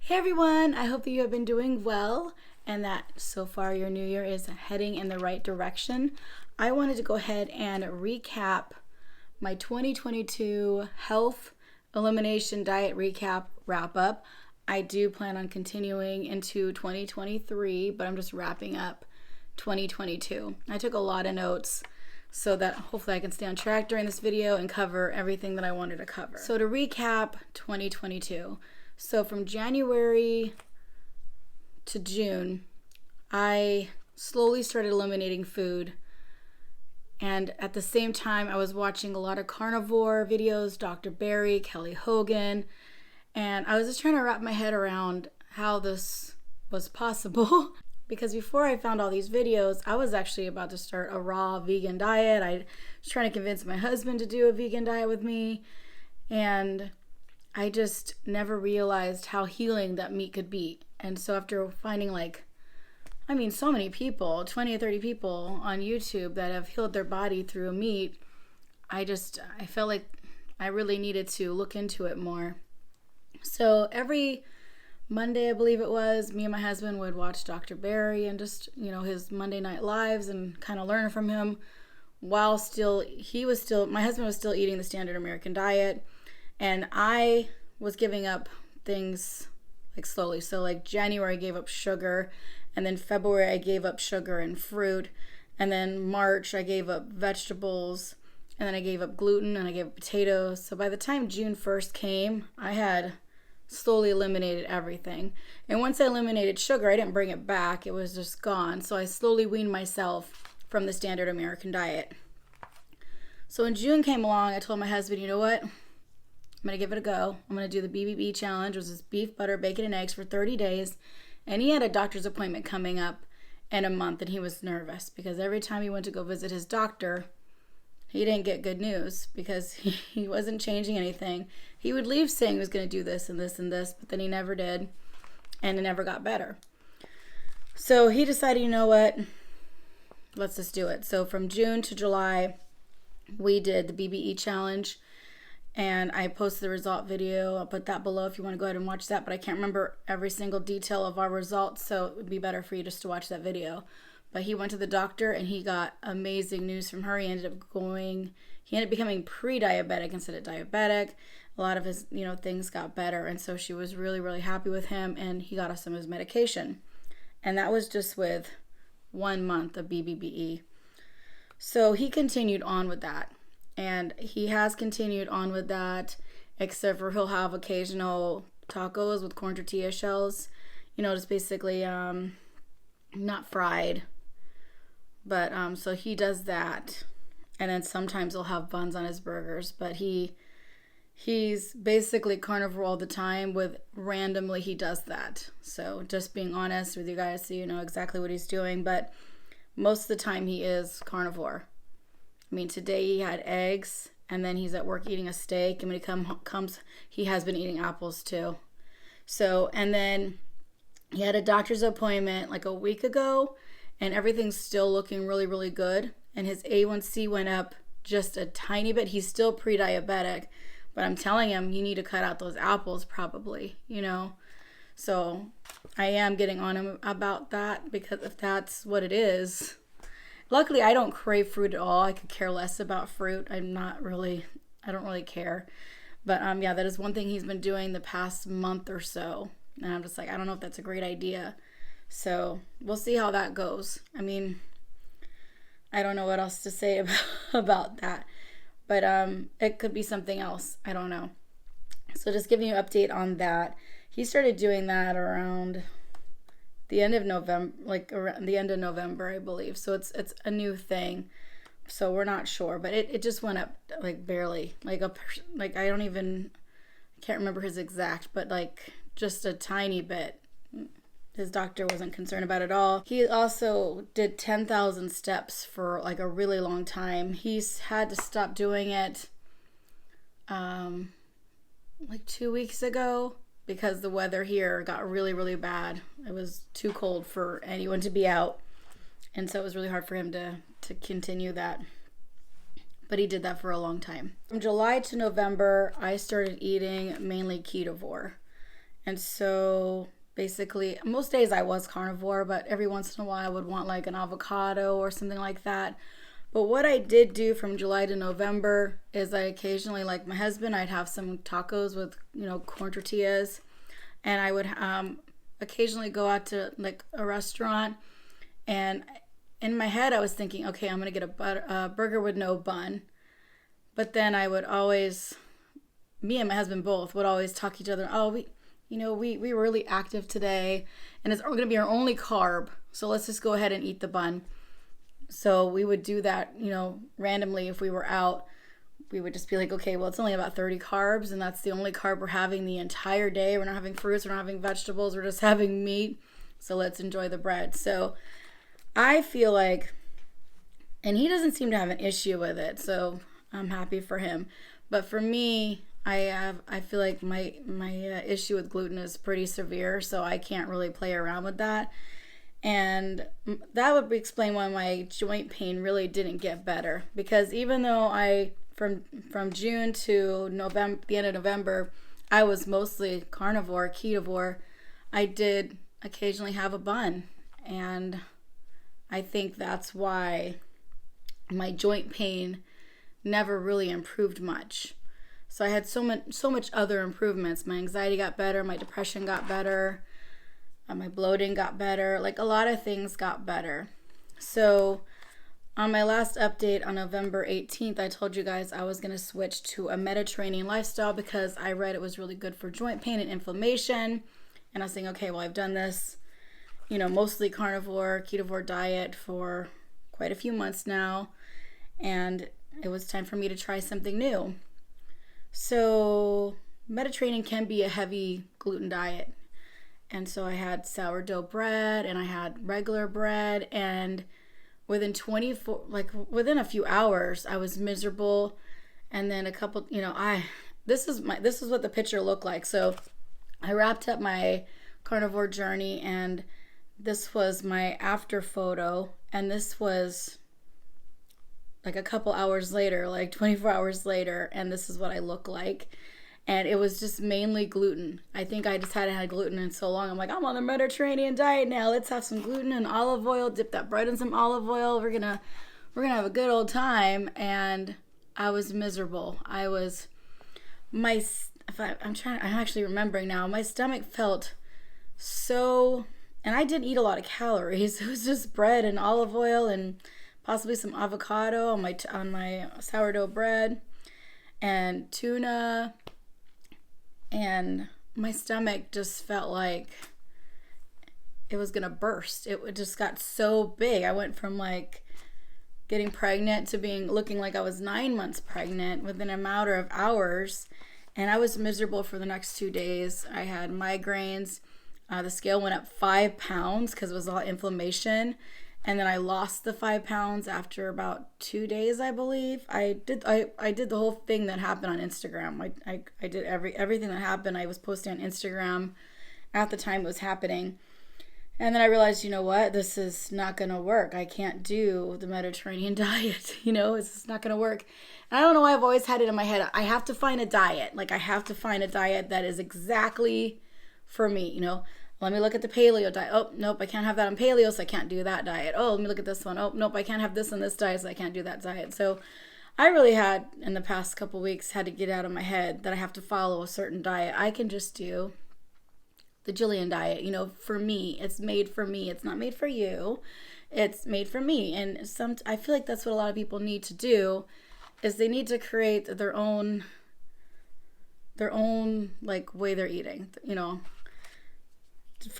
Hey everyone, I hope that you have been doing well and that so far your new year is heading in the right direction. I wanted to go ahead and recap my 2022 health elimination diet recap wrap up. I do plan on continuing into 2023, but I'm just wrapping up 2022. I took a lot of notes so that hopefully I can stay on track during this video and cover everything that I wanted to cover. So to recap 2022. So from January to June, I slowly started eliminating food. And at the same time, I was watching a lot of carnivore videos, Dr. Barry, Kelly Hogan. And I was just trying to wrap my head around how this was possible. Because before I found all these videos, I was actually about to start a raw vegan diet. I was trying to convince my husband to do a vegan diet with me. And I just never realized how healing that meat could be. And so after finding so many people, 20 or 30 people on YouTube that have healed their body through a meat, I felt like I really needed to look into it more. So every Monday, I believe it was, me and my husband would watch Dr. Barry and just, his Monday Night Lives and kind of learn from him while my husband was still eating the standard American diet. And I was giving up things slowly. So January I gave up sugar, and then February I gave up sugar and fruit, and then March I gave up vegetables, and then I gave up gluten, and I gave up potatoes. So by the time June 1st came, I had slowly eliminated everything. And once I eliminated sugar, I didn't bring it back. It was just gone. So I slowly weaned myself from the standard American diet. So when June came along, I told my husband, you know what? I'm going to give it a go. I'm going to do the BBB challenge, which is beef, butter, bacon, and eggs for 30 days. And he had a doctor's appointment coming up in a month, and he was nervous because every time he went to go visit his doctor, he didn't get good news because he wasn't changing anything. He would leave saying he was going to do this and this and this, but then he never did, and it never got better. So he decided, you know what? Let's just do it. So from June to July, we did the BBE challenge. And I posted the result video. I'll put that below if you want to go ahead and watch that. But I can't remember every single detail of our results, so it would be better for you just to watch that video. But he went to the doctor and he got amazing news from her. He ended up becoming pre-diabetic instead of diabetic. A lot of his, things got better. And so she was really, really happy with him, and he got us some of his medication. And that was just with 1 month of BBBE. So he continued on with that. And he has continued on with that, except for he'll have occasional tacos with corn tortilla shells, just basically not fried. But so he does that. And then sometimes he'll have buns on his burgers. But he's basically carnivore all the time, with randomly he does that. So just being honest with you guys so you know exactly what he's doing. But most of the time he is carnivore. Today he had eggs, and then he's at work eating a steak, and when he comes, he has been eating apples too. So, and then he had a doctor's appointment a week ago, and everything's still looking really, really good. And his A1C went up just a tiny bit. He's still pre-diabetic, but I'm telling him, you need to cut out those apples probably, So I am getting on him about that, because if that's what it is. Luckily, I don't crave fruit at all. I could care less about fruit. I don't really care. But that is one thing he's been doing the past month or so. And I'm just I don't know if that's a great idea. So we'll see how that goes. I don't know what else to say about that. But it could be something else. I don't know. So just giving you an update on that. He started doing that around the end of November, around the end of November, I believe. So it's a new thing. So we're not sure, but it just went up barely, I can't remember his exact, but just a tiny bit. His doctor wasn't concerned about it at all. He also did 10,000 steps for a really long time. He's had to stop doing it 2 weeks ago, because the weather here got really, really bad. It was too cold for anyone to be out. And so it was really hard for him to continue that. But he did that for a long time. From July to November, I started eating mainly Ketovore. And so basically, most days I was carnivore, but every once in a while I would want like an avocado or something like that. But what I did do from July to November is I occasionally, like my husband, I'd have some tacos with, corn tortillas. And I would occasionally go out to like a restaurant. And in my head, I was thinking, okay, I'm going to get a burger with no bun. But then I would always, me and my husband both would always talk each other, oh, we were really active today, and it's going to be our only carb, so let's just go ahead and eat the bun. So we would do that, randomly if we were out. We would just be like, okay, well, it's only about 30 carbs, and that's the only carb we're having the entire day. We're not having fruits, we're not having vegetables, we're just having meat, so let's enjoy the bread. So I feel like, and he doesn't seem to have an issue with it, so I'm happy for him. But for me, I feel like my issue with gluten is pretty severe, so I can't really play around with that. And that would explain why my joint pain really didn't get better. Because even though from June to November, the end of November, I was mostly carnivore, ketovore, I did occasionally have a bun. And I think that's why my joint pain never really improved much. So I had so much other improvements. My anxiety got better, my depression got better, my bloating got better, like a lot of things got better. So on my last update on November 18th, I told you guys I was going to switch to a Mediterranean lifestyle because I read it was really good for joint pain and inflammation. And I was saying, okay, well, I've done this, mostly carnivore, ketovore diet for quite a few months now. And it was time for me to try something new. So Mediterranean can be a heavy gluten diet. And so I had sourdough bread and I had regular bread, and within a few hours I was miserable. And then a couple, this is what the picture looked like. So I wrapped up my carnivore journey, and this was my after photo, and this was like a couple hours later, like 24 hours later, and this is what I look like. And it was just mainly gluten. I think I just hadn't had gluten in so long. I'm like, I'm on the Mediterranean diet now. Let's have some gluten and olive oil. Dip that bread in some olive oil. We're gonna have a good old time. And I was miserable. I'm actually remembering now. My stomach felt so, and I didn't eat a lot of calories. It was just bread and olive oil and possibly some avocado on my sourdough bread and tuna, and my stomach just felt like it was gonna burst. It just got so big. I went from like getting pregnant to looking like I was 9 months pregnant within a matter of hours, and I was miserable for the next 2 days. I had migraines. The scale went up 5 pounds because it was all inflammation. And then I lost the 5 pounds after about 2 days, I believe. I did the whole thing that happened on Instagram. I did everything that happened. I was posting on Instagram at the time it was happening. And then I realized, you know what? This is not going to work. I can't do the Mediterranean diet. It's just not going to work. And I don't know why I've always had it in my head. I have to find a diet. Like, I have to find a diet that is exactly for me, Let me look at the paleo diet. Oh, nope, I can't have that on paleo, so I can't do that diet. Oh, let me look at this one. Oh, nope, I can't have this on this diet, so I can't do that diet. So I really had, in the past couple weeks, had to get out of my head that I have to follow a certain diet. I can just do the Jillyanne diet. For me, it's made for me. It's not made for you. It's made for me. And I feel like that's what a lot of people need to do, is they need to create their own like way they're eating,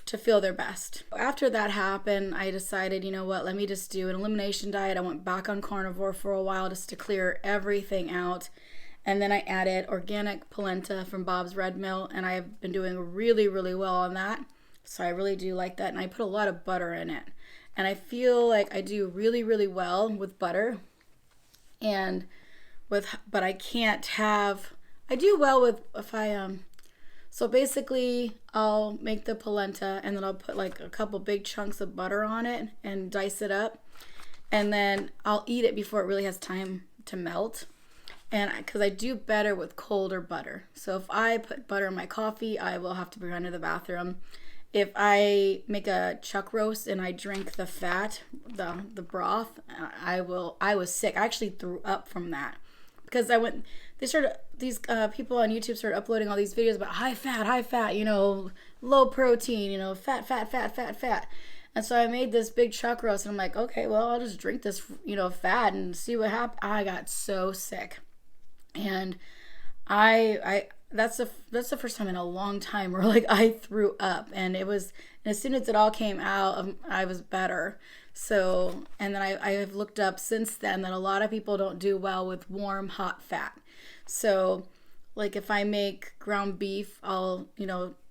to feel their best. After that happened, I decided, let me just do an elimination diet. I went back on carnivore for a while just to clear everything out. And then I added organic polenta from Bob's Red Mill, and I have been doing really, really well on that. So I really do like that. And I put a lot of butter in it. And I feel like I do really, really well with butter. But I do well with, so basically, I'll make the polenta, and then I'll put like a couple big chunks of butter on it and dice it up. And then I'll eat it before it really has time to melt. And because I do better with colder butter. So if I put butter in my coffee, I will have to run to the bathroom. If I make a chuck roast and I drink the fat, the broth, I was sick. I actually threw up from that because these people on YouTube started uploading all these videos about high fat, low protein, fat. And so I made this big chuck roast and I'm like, okay, well, I'll just drink this, fat and see what happens. I got so sick. And that's the first time in a long time where like I threw up, and as soon as it all came out, I was better. So, and then I have looked up since then that a lot of people don't do well with warm, hot fat. So like if I make ground beef, I'll,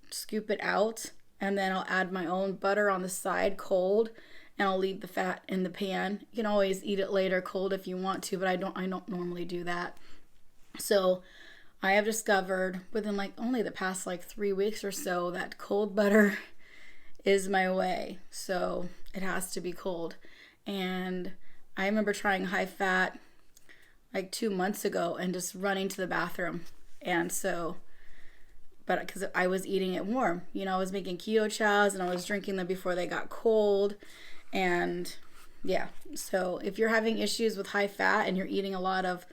scoop it out and then I'll add my own butter on the side cold, and I'll leave the fat in the pan. You can always eat it later cold if you want to, but I don't normally do that. So I have discovered within like only the past like 3 weeks or so that cold butter is my way. So it has to be cold. And I remember trying high fat like 2 months ago and just running to the bathroom. And so, but because I was eating it warm, I was making keto chows and I was drinking them before they got cold. And yeah, so if you're having issues with high fat and you're eating a lot of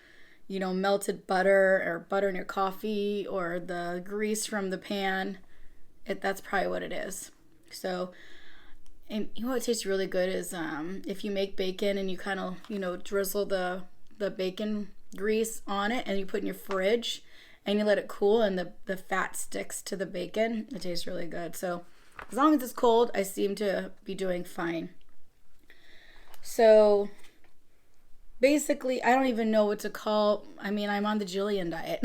melted butter or butter in your coffee or the grease from the pan, that's probably what it is. So, and what tastes really good is if you make bacon and you kind of, drizzle the bacon grease on it and you put in your fridge and you let it cool and the fat sticks to the bacon, it tastes really good. So as long as it's cold, I seem to be doing fine. So basically, I don't even know what to call. I'm on the Jillyanne diet.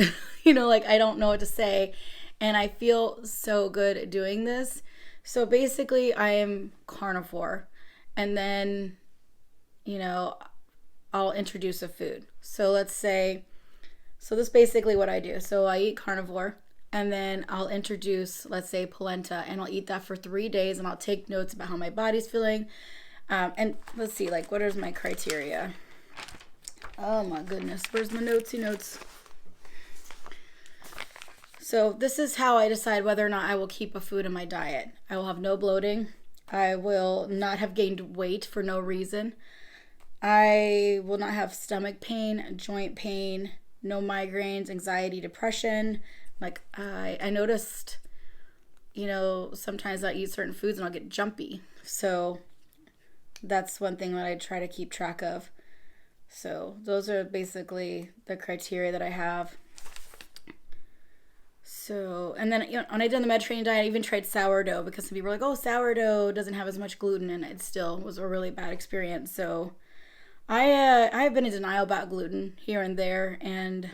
I don't know what to say. And I feel so good at doing this. So basically, I am carnivore. And then, I'll introduce a food. So let's say, this is basically what I do. So I eat carnivore. And then I'll introduce, let's say, polenta. And I'll eat that for 3 days. And I'll take notes about how my body's feeling. And let's see, what is my criteria? Oh my goodness, where's my notesy notes? So this is how I decide whether or not I will keep a food in my diet. I will have no bloating. I will not have gained weight for no reason. I will not have stomach pain, joint pain, no migraines, anxiety, depression. I noticed, sometimes I eat certain foods and I'll get jumpy. So that's one thing that I try to keep track of. So those are basically the criteria that I have. So, and then when I did the Mediterranean diet, I even tried sourdough because some people were like, oh, sourdough doesn't have as much gluten, and it still was a really bad experience. So I've been in denial about gluten here and there, and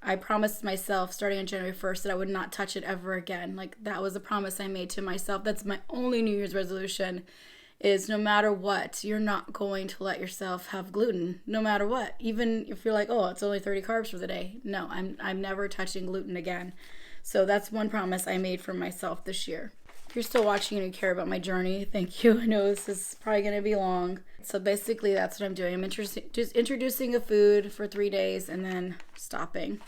I promised myself starting on January 1st that I would not touch it ever again. That was a promise I made to myself. That's my only New Year's resolution. Is no matter what, you're not going to let yourself have gluten, no matter what. Even if you're like, oh, it's only 30 carbs for the day. No, I'm never touching gluten again. So that's one promise I made for myself this year. If you're still watching and you care about my journey, thank you. I know this is probably going to be long. So basically that's what I'm doing. I'm just introducing a food for 3 days and then stopping.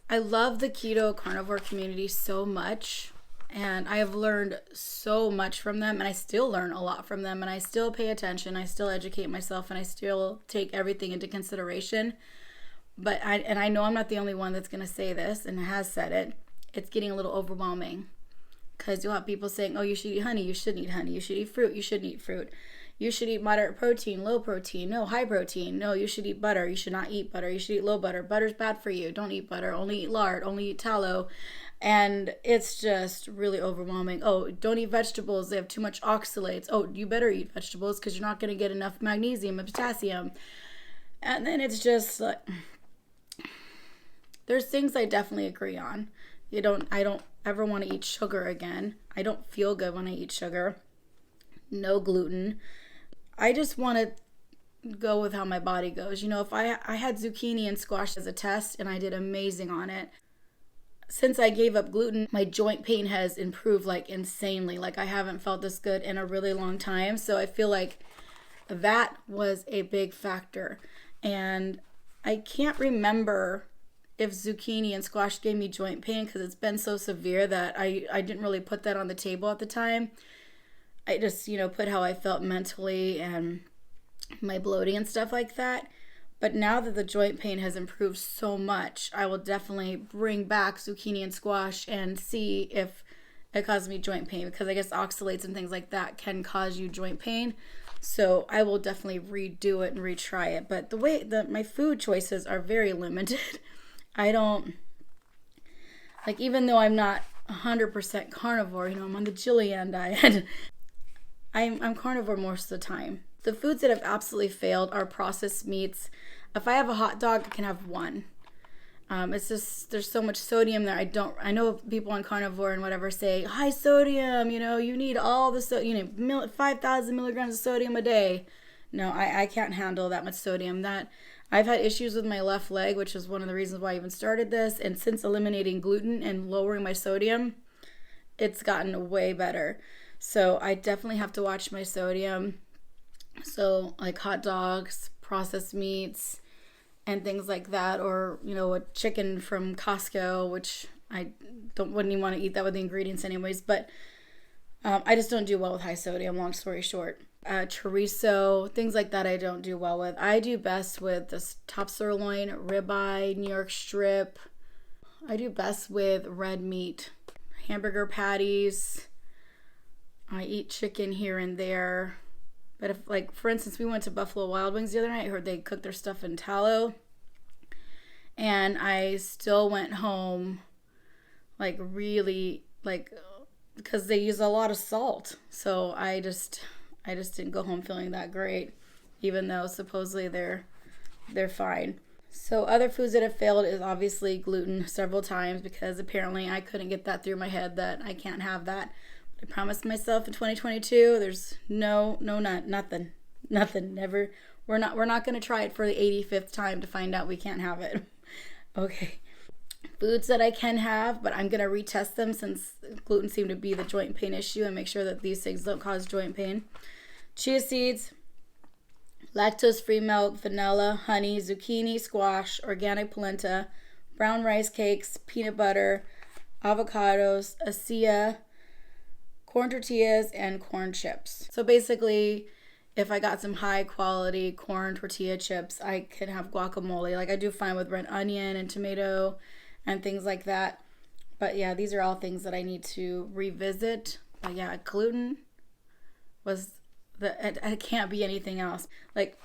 I love the keto carnivore community so much. And I have learned so much from them, and I still learn a lot from them, and I still pay attention, I still educate myself, and I still take everything into consideration. But I know I'm not the only one that's going to say this and has said it. It's getting a little overwhelming because you'll have people saying, oh, you should eat honey, you shouldn't eat honey, you should eat fruit, you shouldn't eat fruit. You should eat moderate protein, low protein, no, high protein. No, you should eat butter, you should not eat butter, you should eat low butter. Butter's bad for you, don't eat butter, only eat lard, only eat tallow. And it's just really overwhelming. Oh, don't eat vegetables, they have too much oxalates. Oh, you better eat vegetables because you're not going to get enough magnesium and potassium. And then it's just like, there's things I definitely agree on. I don't ever want to eat sugar again. I don't feel good when I eat sugar. No gluten. I just want to go with how my body goes. If I had zucchini and squash as a test and I did amazing on it. Since I gave up gluten, my joint pain has improved insanely. I haven't felt this good in a really long time. So I feel like that was a big factor. And I can't remember if zucchini and squash gave me joint pain because it's been so severe that I didn't really put that on the table at the time. I just, put how I felt mentally and my bloating and stuff like that. But now that the joint pain has improved so much, I will definitely bring back zucchini and squash and see if it causes me joint pain, because I guess oxalates and things like that can cause you joint pain. So I will definitely redo it and retry it. But the way that my food choices are very limited. I don't, like, even though I'm not 100% carnivore, I'm on the Jillyanne diet, I'm carnivore most of the time. The foods that have absolutely failed are processed meats. If I have a hot dog, I can have one. It's just, there's so much sodium there. I know people on carnivore and whatever say, high sodium, you need all the, 5,000 milligrams of sodium a day. No, I can't handle that much sodium. I've had issues with my left leg, which is one of the reasons why I even started this. And since eliminating gluten and lowering my sodium, it's gotten way better. So I definitely have to watch my sodium. So like hot dogs, processed meats, and things like that, or a chicken from Costco, which I wouldn't even want to eat that with the ingredients anyways. But I just don't do well with high sodium. Long story short, chorizo, things like that, I don't do well with. I do best with this top sirloin, ribeye, New York strip. I do best with red meat, hamburger patties. I eat chicken here and there. But if, like, for instance, we went to Buffalo Wild Wings the other night. I heard they cook their stuff in tallow. And I still went home, like, really, like, because they use a lot of salt. So I just didn't go home feeling that great, even though supposedly they're fine. So other foods that have failed is obviously gluten several times, because apparently I couldn't get that through my head that I can't have that. I promised myself in 2022, there's nothing, never. We're not going to try it for the 85th time to find out we can't have it. Okay. Foods that I can have, but I'm going to retest them since gluten seemed to be the joint pain issue, and make sure that these things don't cause joint pain. Chia seeds, lactose-free milk, vanilla, honey, zucchini, squash, organic polenta, brown rice cakes, peanut butter, avocados, acai, corn tortillas, and corn chips. So basically, if I got some high quality corn tortilla chips, I could have guacamole. Like, I do fine with red onion and tomato and things like that. But yeah, these are all things that I need to revisit. But yeah, gluten was it can't be anything else. Like,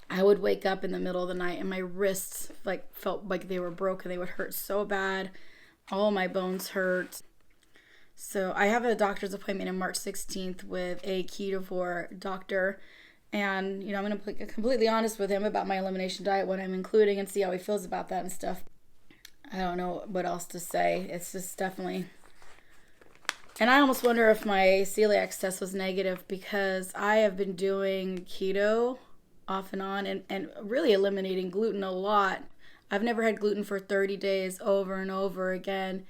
I would wake up in the middle of the night and my wrists felt like they were broken. They would hurt so bad. All my bones hurt. So I have a doctor's appointment on March 16th with a Ketovore doctor. And, I'm going to be completely honest with him about my elimination diet, what I'm including, and see how he feels about that and stuff. I don't know what else to say. It's just definitely... And I almost wonder if my celiac test was negative, because I have been doing keto off and on and really eliminating gluten a lot. I've never had gluten for 30 days over and over again.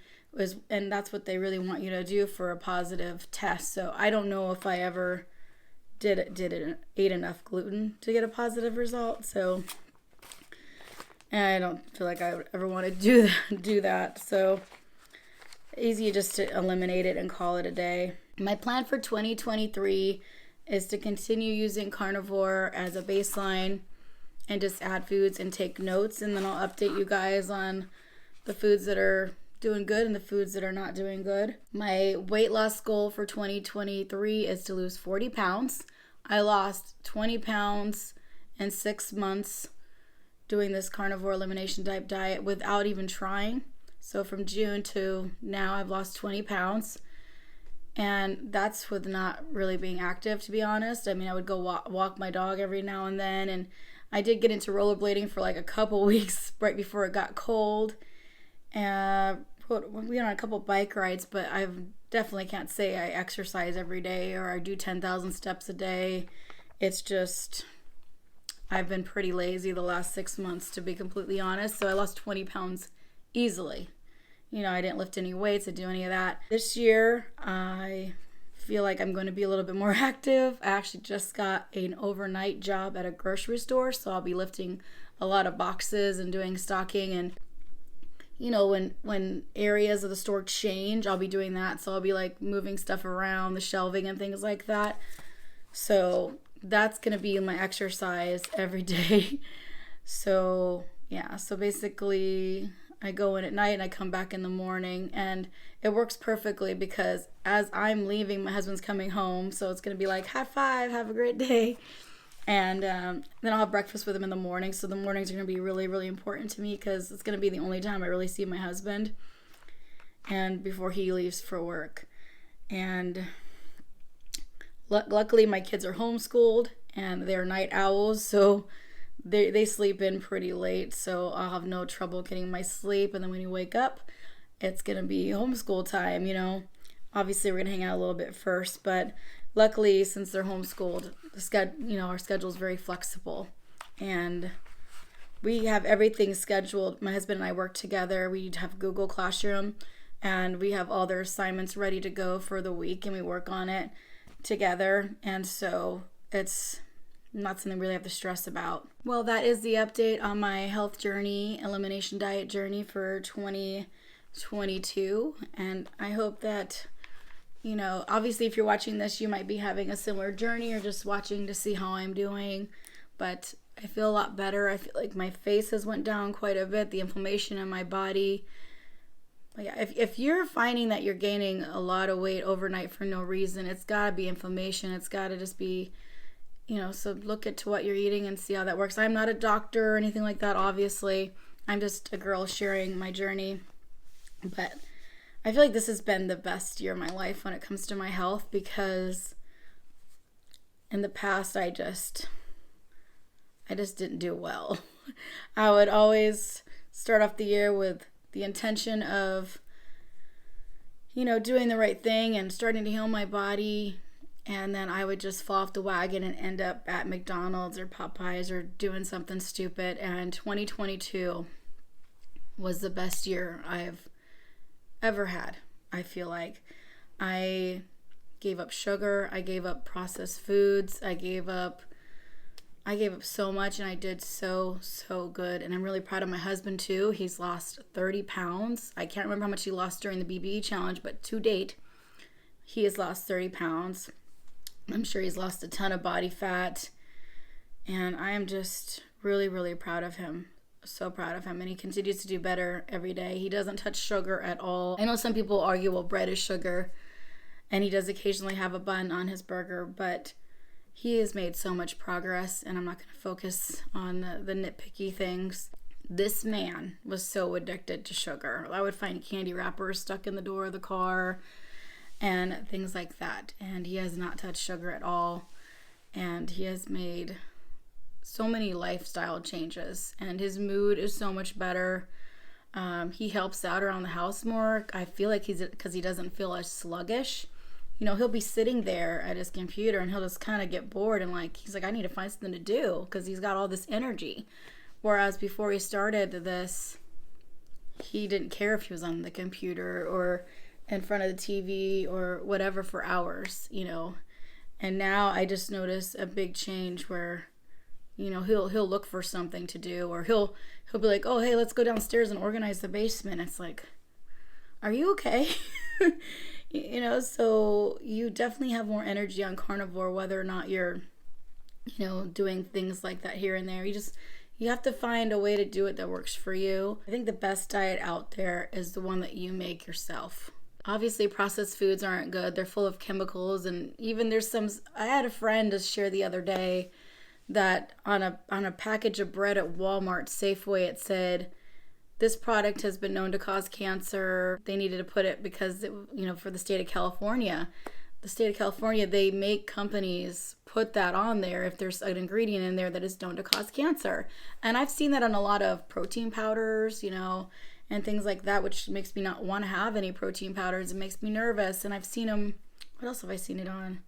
And that's what they really want you to do for a positive test. So I don't know if I ever ate enough gluten to get a positive result. So I don't feel like I would ever want to do that. So easy just to eliminate it and call it a day. My plan for 2023 is to continue using Carnivore as a baseline and just add foods and take notes, and then I'll update you guys on the foods that are doing good and the foods that are not doing good. My weight loss goal for 2023 is to lose 40 pounds. I lost 20 pounds in 6 months doing this carnivore elimination type diet without even trying. So from June to now, I've lost 20 pounds. And that's with not really being active, to be honest. I mean, I would go walk my dog every now and then. And I did get into rollerblading for like a couple weeks right before it got cold. And we went on a couple bike rides, but I definitely can't say I exercise every day or I do 10,000 steps a day. It's just, I've been pretty lazy the last 6 months, to be completely honest. So I lost 20 pounds easily. I didn't lift any weights, I didn't do any of that. This year, I feel like I'm going to be a little bit more active. I actually just got an overnight job at a grocery store, so I'll be lifting a lot of boxes and doing stocking. And you know, when areas of the store change, I'll be doing that. So I'll be like moving stuff around the shelving and things like that. So that's going to be my exercise every day. So yeah, so basically I go in at night and I come back in the morning, and it works perfectly because as I'm leaving, my husband's coming home. So it's going to be like, high five, have a great day. And then I'll have breakfast with him in the morning. So the mornings are going to be really, really important to me because it's going to be the only time I really see my husband, and before he leaves for work. And luckily my kids are homeschooled and they're night owls, so they sleep in pretty late. So I'll have no trouble getting my sleep. And then when you wake up, it's going to be homeschool time, you know. Obviously we're going to hang out a little bit first, but luckily, since they're homeschooled, our schedule is very flexible, and we have everything scheduled. My husband and I work together. We have Google Classroom, and we have all their assignments ready to go for the week, and we work on it together. And so it's not something we really have to stress about. Well, that is the update on my health journey, elimination diet journey for 2022, and I hope that, you know, obviously if you're watching this, you might be having a similar journey or just watching to see how I'm doing. But I feel a lot better. I feel like my face has went down quite a bit, the inflammation in my body. Like if you're finding that you're gaining a lot of weight overnight for no reason, it's got to be inflammation. It's got to just be, you know, so look into what you're eating and see how that works. I'm not a doctor or anything like that, obviously. I'm just a girl sharing my journey. But I feel like this has been the best year of my life when it comes to my health, because in the past I just didn't do well. I would always start off the year with the intention of, you know, doing the right thing and starting to heal my body, and then I would just fall off the wagon and end up at McDonald's or Popeyes or doing something stupid. And 2022 was the best year I've ever had. I feel like I gave up sugar, I gave up processed foods, I gave up so much, and I did so good. And I'm really proud of my husband too. He's lost 30 pounds. I can't remember how much he lost during the BBE challenge, but to date he has lost 30 pounds. I'm sure he's lost a ton of body fat, and I am just really proud of him. So proud of him, and he continues to do better every day. He doesn't touch sugar at all. I know some people argue, well, bread is sugar, and he does occasionally have a bun on his burger, but he has made so much progress, and I'm not going to focus on the nitpicky things. This man was so addicted to sugar. I would find candy wrappers stuck in the door of the car and things like that, and he has not touched sugar at all, and he has made so many lifestyle changes, and his mood is so much better. He helps out around the house more. I feel like because he doesn't feel as sluggish. You know, he'll be sitting there at his computer and he'll just kind of get bored, and he's like, I need to find something to do, because he's got all this energy. Whereas before he started this, he didn't care if he was on the computer or in front of the TV or whatever for hours, you know. And now I just notice a big change where, you know, he'll look for something to do, or he'll be like, oh, hey, let's go downstairs and organize the basement. It's like, are you okay? You know, so you definitely have more energy on Carnivore, whether or not you're, you know, doing things like that here and there. You have to find a way to do it that works for you. I think the best diet out there is the one that you make yourself. Obviously, processed foods aren't good. They're full of chemicals, and even I had a friend just share the other day that on a package of bread at Walmart, Safeway, it said, this product has been known to cause cancer. They needed to put it because, for the state of California. The state of California, they make companies put that on there if there's an ingredient in there that is known to cause cancer. And I've seen that on a lot of protein powders, and things like that, which makes me not want to have any protein powders. It makes me nervous. And I've seen them, what else have I seen it on?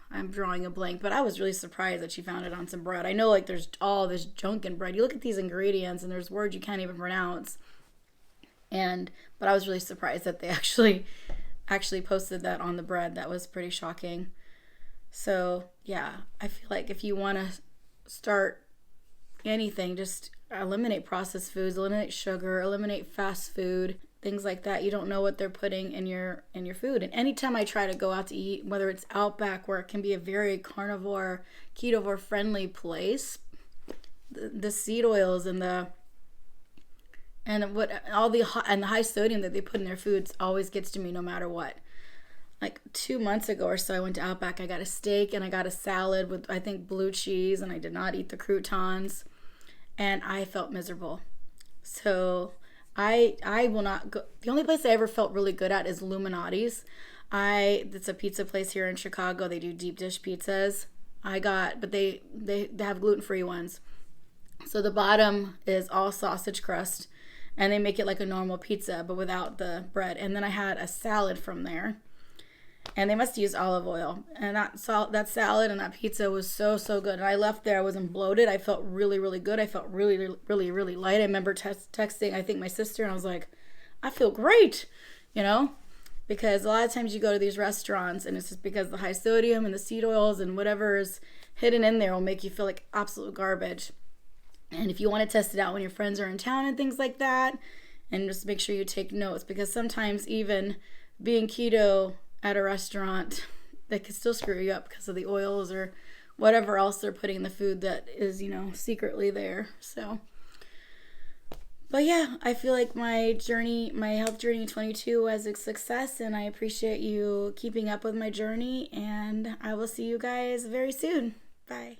I'm drawing a blank, but I was really surprised that she found it on some bread. I know there's all this junk in bread. You look at these ingredients and there's words you can't even pronounce. But I was really surprised that they actually posted that on the bread. That was pretty shocking. So yeah, I feel like if you want to start anything. Just eliminate processed foods, eliminate sugar, eliminate fast food, things like that. You don't know what they're putting in your food. And anytime I try to go out to eat, whether it's Outback, where it can be a very carnivore, ketovore friendly place, the seed oils and the high sodium that they put in their foods always gets to me no matter what. Like 2 months ago or so, I went to Outback. I got a steak and I got a salad with, I think, blue cheese, and I did not eat the croutons, and I felt miserable. So I will not go. The only place I ever felt really good at is Illuminati's. It's a pizza place here in Chicago. They do deep dish pizzas. But they have gluten-free ones. So the bottom is all sausage crust, and they make it like a normal pizza, but without the bread. And then I had a salad from there, and they must use olive oil. And that salad and that pizza was so, so good. And I left there, I wasn't bloated. I felt really, really good. I felt really, really, really light. I remember texting, I think, my sister, and I was like, I feel great, because a lot of times you go to these restaurants and it's just because the high sodium and the seed oils and whatever is hidden in there will make you feel like absolute garbage. And if you want to test it out when your friends are in town and things like that, and just make sure you take notes, because sometimes even being keto at a restaurant, they can still screw you up because of the oils or whatever else they're putting in the food that is, secretly there. So, but yeah, I feel like my health journey in 22 was a success, and I appreciate you keeping up with my journey, and I will see you guys very soon. Bye.